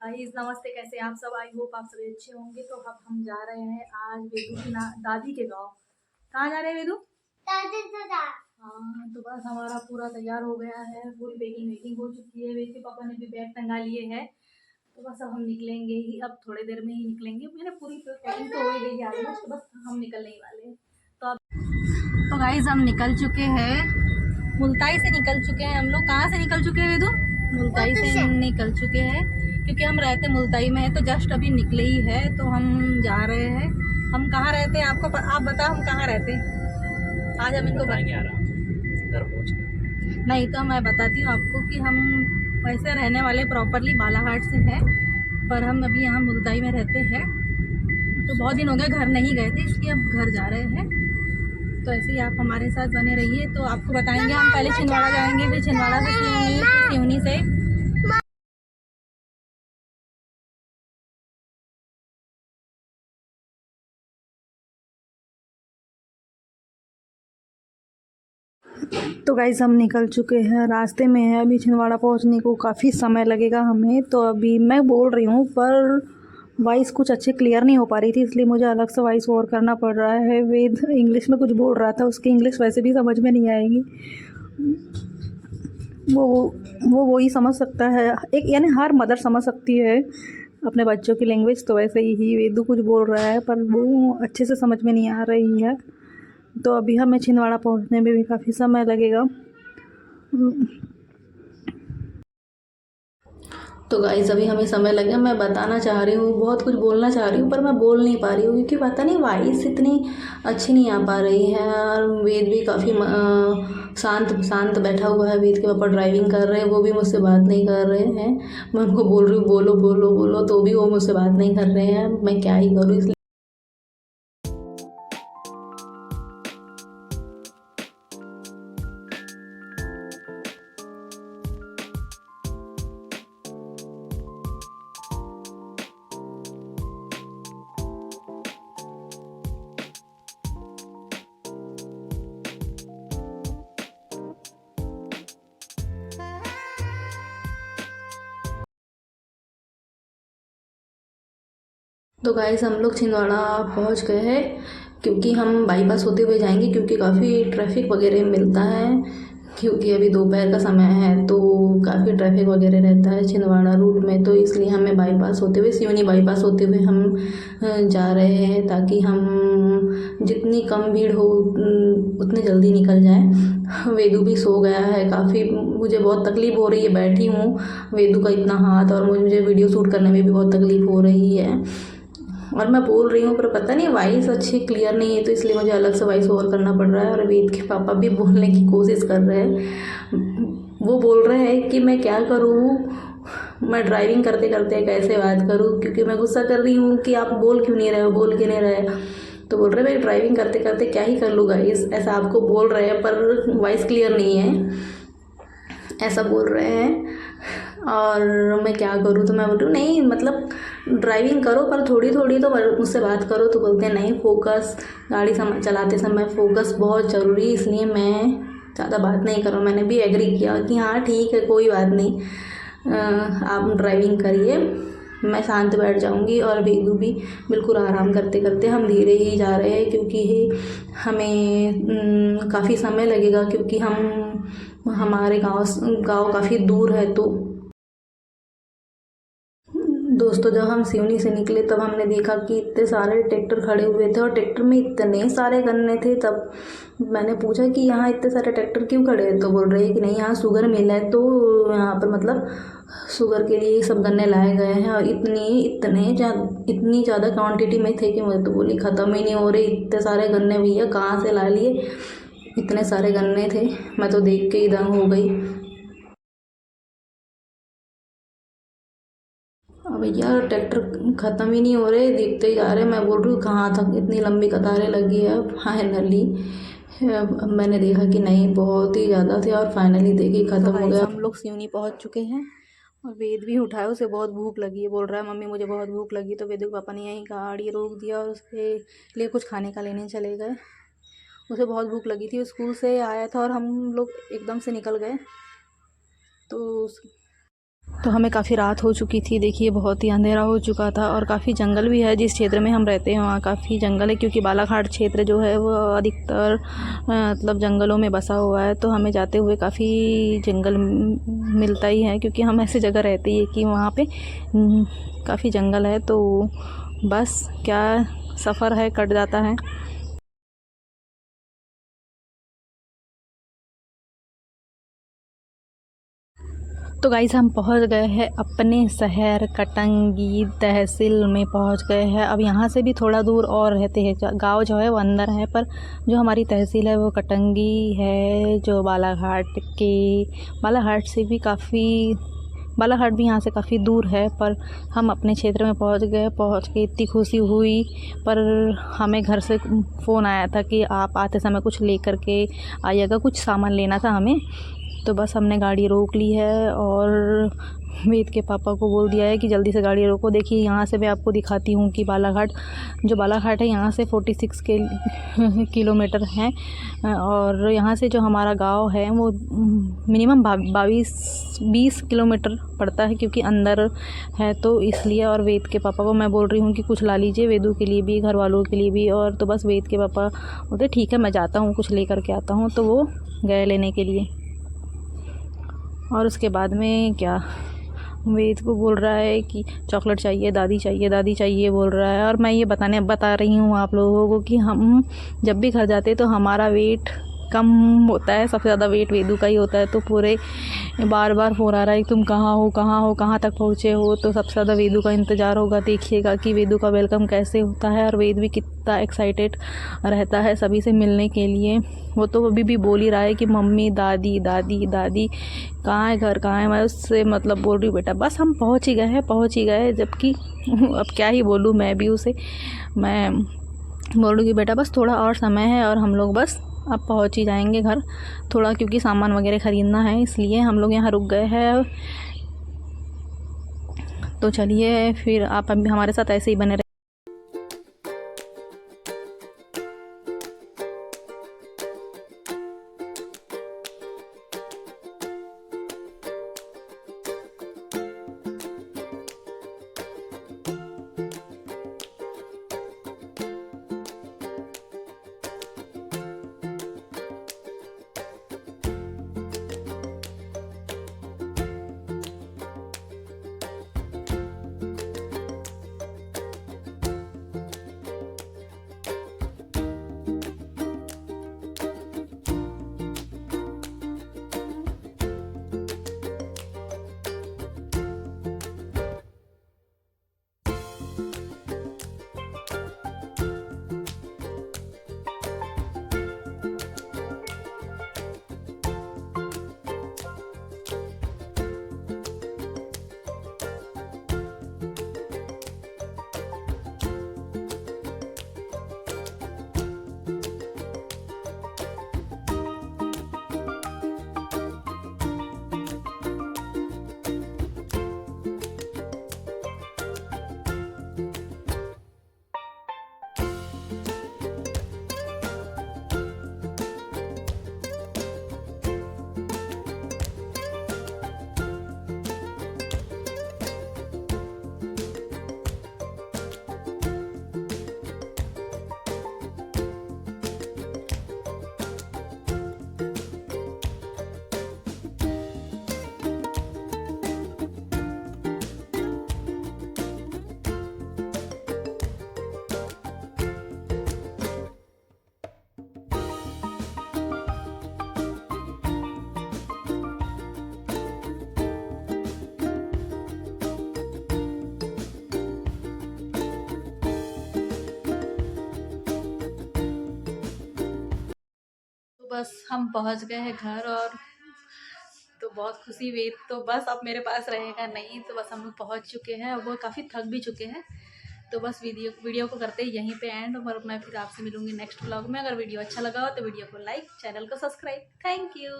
Guys नमस्ते, कैसे आप सब। आई होप आप सभी अच्छे होंगे। तो अब हम जा रहे हैं आज वेदू की दादी के गांव। कहाँ जा रहे हैं वेदू? दादी के गांव। हाँ, तो बस हमारा पूरा तैयार हो गया है, पूरी पैकिंग वेकिंग हो चुकी है। वेद के पापा ने भी बैग टंगा लिए है। तो बस अब हम निकलेंगे ही, अब थोड़ी देर में ही निकलेंगे। मैंने पूरी पैकिंग तो हो ही गई है ऑलमोस्ट, तो बस हम निकलने ही वाले हैं। तो गाइस हम निकल चुके हैं, मुल्ताई से निकल चुके हैं। हम लोग कहाँ से निकल चुके हैं वेदू? मुल्ताई से निकल चुके हैं, क्योंकि हम रहते मुल्ताई में है। तो जस्ट अभी निकले ही है, तो हम जा रहे हैं। हम कहाँ रहते हैं आपको आप बताओ, हम कहाँ रहते हैं? आज हम इनको नहीं, तो मैं बताती हूँ आपको कि हम वैसे रहने वाले प्रॉपरली बालाघाट से हैं, पर हम अभी यहाँ मुल्ताई में रहते हैं। तो बहुत दिन हो गए घर नहीं गए थे, इसलिए अब घर जा रहे हैं। तो ऐसे ही आप हमारे साथ बने रहिए। तो आपको बताएंगे, हम पहले छिंदवाड़ा जाएंगे, फिर छिंदवाड़ा से सिवनी, फिर सिवनी से तो गाइस हम निकल चुके हैं, रास्ते में है। अभी छिंदवाड़ा पहुंचने को काफ़ी समय लगेगा हमें। तो अभी मैं बोल रही हूँ, पर वॉइस कुछ अच्छे क्लियर नहीं हो पा रही थी, इसलिए मुझे अलग से वॉइस ओवर करना पड़ रहा है। वेद इंग्लिश में कुछ बोल रहा था, उसकी इंग्लिश वैसे भी समझ में नहीं आएगी। वो वो वही समझ सकता है, एक यानी हर मदर समझ सकती है अपने बच्चों की लैंग्वेज। तो वैसे ही वेदू कुछ बोल रहा है, पर वो अच्छे से समझ में नहीं आ रही है। तो अभी हमें छिंदवाड़ा पहुंचने में भी काफ़ी समय लगेगा। तो गाइस अभी हमें समय लगे। मैं बताना चाह रही हूँ, बहुत कुछ बोलना चाह रही हूँ, पर मैं बोल नहीं पा रही हूँ, क्योंकि पता नहीं वॉइस इतनी अच्छी नहीं आ पा रही है। और वेद भी काफ़ी शांत शांत बैठा हुआ है। वेद के पापा ड्राइविंग कर रहे हैं, वो भी मुझसे बात नहीं कर रहे हैं। मैं उनको बोल रही हूँ बोलो बोलो बोलो, तो भी वो मुझसे बात नहीं कर रहे हैं। मैं क्या ही करूँ, इसलिए तो गाइस हम लोग छिंदवाड़ा पहुंच गए हैं, क्योंकि हम बाईपास होते हुए जाएंगे, क्योंकि काफ़ी ट्रैफिक वगैरह मिलता है। क्योंकि अभी दोपहर का समय है, तो काफ़ी ट्रैफिक वगैरह रहता है छिंदवाड़ा रूट में। तो इसलिए हमें बाईपास होते हुए, सिवनी बाईपास होते हुए हम जा रहे हैं, ताकि हम जितनी कम भीड़ हो उतनी जल्दी निकल जाए। वेदू भी सो गया है काफ़ी, मुझे बहुत तकलीफ़ हो रही है, बैठी हूँ। वेदू का इतना हाथ, और मुझे वीडियो शूट करने में भी बहुत तकलीफ़ हो रही है। और मैं बोल रही हूँ, पर पता नहीं वॉइस अच्छी क्लियर नहीं है, तो इसलिए मुझे अलग से वॉइस ओवर करना पड़ रहा है। और वेद के पापा भी बोलने की कोशिश कर रहे हैं। वो बोल रहे हैं कि मैं क्या करूँ, मैं ड्राइविंग करते करते कैसे बात करूँ, क्योंकि मैं गुस्सा कर रही हूँ कि आप बोल क्यों नहीं रहे हो, बोल क्यों नहीं रहे। तो बोल रहे मैं ड्राइविंग करते करते क्या ही कर लूँगा, इस ऐसा आपको बोल रहे हैं, पर वॉइस क्लियर नहीं है, ऐसा बोल रहे हैं। और मैं क्या करूँ, तो मैं बोल रही हूँ नहीं, मतलब ड्राइविंग करो, पर थोड़ी थोड़ी तो मुझसे बात करो। तो बोलते हैं नहीं, फोकस, गाड़ी चलाते समय फोकस बहुत ज़रूरी, इसलिए मैं ज़्यादा बात नहीं कर रहा हूँ। मैंने भी एग्री किया कि हाँ ठीक है, कोई बात नहीं, आप ड्राइविंग करिए, मैं शांत बैठ जाऊंगी। और वेदू भी बिल्कुल आराम करते करते, हम धीरे ही जा रहे हैं, क्योंकि हमें काफ़ी समय लगेगा, क्योंकि हमारे गांव काफ़ी दूर है। तो दोस्तों जब हम सिवनी से निकले, तब हमने देखा कि इतने सारे ट्रैक्टर खड़े हुए थे, और ट्रैक्टर में इतने सारे गन्ने थे। तब मैंने पूछा कि यहाँ इतने सारे ट्रैक्टर क्यों खड़े हैं, तो बोल रहे हैं कि नहीं, यहाँ शुगर मिल है, तो यहाँ पर मतलब शुगर के लिए सब गन्ने लाए गए हैं। और इतनी ज़्यादा क्वांटिटी में थे कि मैं तो बोली ख़त्म ही नहीं हो रहे, इतने सारे गन्ने भैया कहाँ से ला लिए, इतने सारे गन्ने थे। मैं तो देख के ही दंग हो गई। भैया ट्रैक्टर ख़त्म ही नहीं हो रहे, देखते ही जा रहे। मैं बोल रही हूँ कहाँ तक इतनी लंबी कतारें लगी है। फाइनली मैंने देखा कि नहीं, बहुत ही ज़्यादा थे, और फाइनली देखी ख़त्म हो गया। हम लोग सिवनी पहुँच चुके हैं, और वेद भी उठाया, उसे बहुत भूख लगी है। बोल रहा है मम्मी मुझे बहुत भूख लगी। तो वेद के पापा ने यहीं गाड़ी रोक दिया, और उसके लिए कुछ खाने का लेने चले गए। उसे बहुत भूख लगी थी, स्कूल से आया था, और हम लोग एकदम से निकल गए। तो तो हमें काफ़ी रात हो चुकी थी। देखिए बहुत ही अंधेरा हो चुका था और काफ़ी जंगल भी है। जिस क्षेत्र में हम रहते हैं वहाँ काफ़ी जंगल है, क्योंकि बालाघाट क्षेत्र जो है वो अधिकतर मतलब जंगलों में बसा हुआ है। तो हमें जाते हुए काफ़ी जंगल मिलता ही है, क्योंकि हम ऐसी जगह रहते ही है कि वहाँ पे काफ़ी जंगल है। तो बस क्या सफ़र है, कट जाता है। तो गाइस हम पहुंच गए हैं अपने शहर कटंगी तहसील में पहुंच गए हैं। अब यहाँ से भी थोड़ा दूर और रहते हैं, गांव जो है वो अंदर है, पर जो हमारी तहसील है वो कटंगी है, जो बालाघाट से भी काफ़ी, बालाघाट भी यहाँ से काफ़ी दूर है। पर हम अपने क्षेत्र में पहुँच के इतनी खुशी हुई। पर हमें घर से फ़ोन आया था कि आप आते समय कुछ लेकर के आइएगा, कुछ सामान लेना था हमें। तो बस हमने गाड़ी रोक ली है और वेद के पापा को बोल दिया है कि जल्दी से गाड़ी रोको। देखिए यहाँ से मैं आपको दिखाती हूँ कि बालाघाट है यहाँ से 46 किलोमीटर है। और यहाँ से जो हमारा गांव है वो मिनिमम 20 किलोमीटर पड़ता है, क्योंकि अंदर है तो इसलिए। और वेद के पापा को मैं बोल रही हूँ कि कुछ ला लीजिए, वेदू के लिए भी, घर वालों के लिए भी। और तो बस वेद के पापा बोलते ठीक है मैं जाता हूँ, कुछ लेकर के आता हूँ। तो वो गए लेने के लिए। और उसके बाद में क्या, वेद को बोल रहा है कि चॉकलेट चाहिए, दादी चाहिए बोल रहा है। और मैं ये बता रही हूँ आप लोगों को कि हम जब भी घर जाते तो हमारा वेट कम होता है, सबसे ज़्यादा वेट वेदू का ही होता है। तो पूरे बार बार फ़ोन आ रहा है तुम कहाँ हो, कहाँ तक पहुँचे हो। तो सबसे ज़्यादा वेदू का इंतज़ार होगा। देखिएगा कि वेदू का वेलकम कैसे होता है, और वेद भी कितना एक्साइटेड रहता है सभी से मिलने के लिए। वो तो अभी भी बोल ही रहा है कि मम्मी दादी दादी दादी कहाँ है घर, कहाँ है। मैं उससे मतलब बोल रही हूँ बेटा बस हम पहुँच ही गए। जबकि अब क्या ही बोलूँ, मैं भी उसे मैं बोल रही हूँ कि बेटा बस थोड़ा और समय है और हम लोग बस अब पहुँच ही जाएंगे घर। थोड़ा क्योंकि सामान वगैरह ख़रीदना है, इसलिए हम लोग यहाँ रुक गए हैं। तो चलिए फिर आप अभी हमारे साथ ऐसे ही बने रहे। बस हम पहुंच गए हैं घर। और तो बहुत खुशी हुई। तो बस अब मेरे पास रहेगा नहीं, तो बस हम लोग पहुंच चुके हैं। अब वो काफ़ी थक भी चुके हैं। तो बस वीडियो को करते हैं यहीं पे एंड। और मैं फिर आपसे मिलूंगी नेक्स्ट व्लॉग में। अगर वीडियो अच्छा लगा हो तो वीडियो को लाइक, चैनल को सब्सक्राइब। Thank you.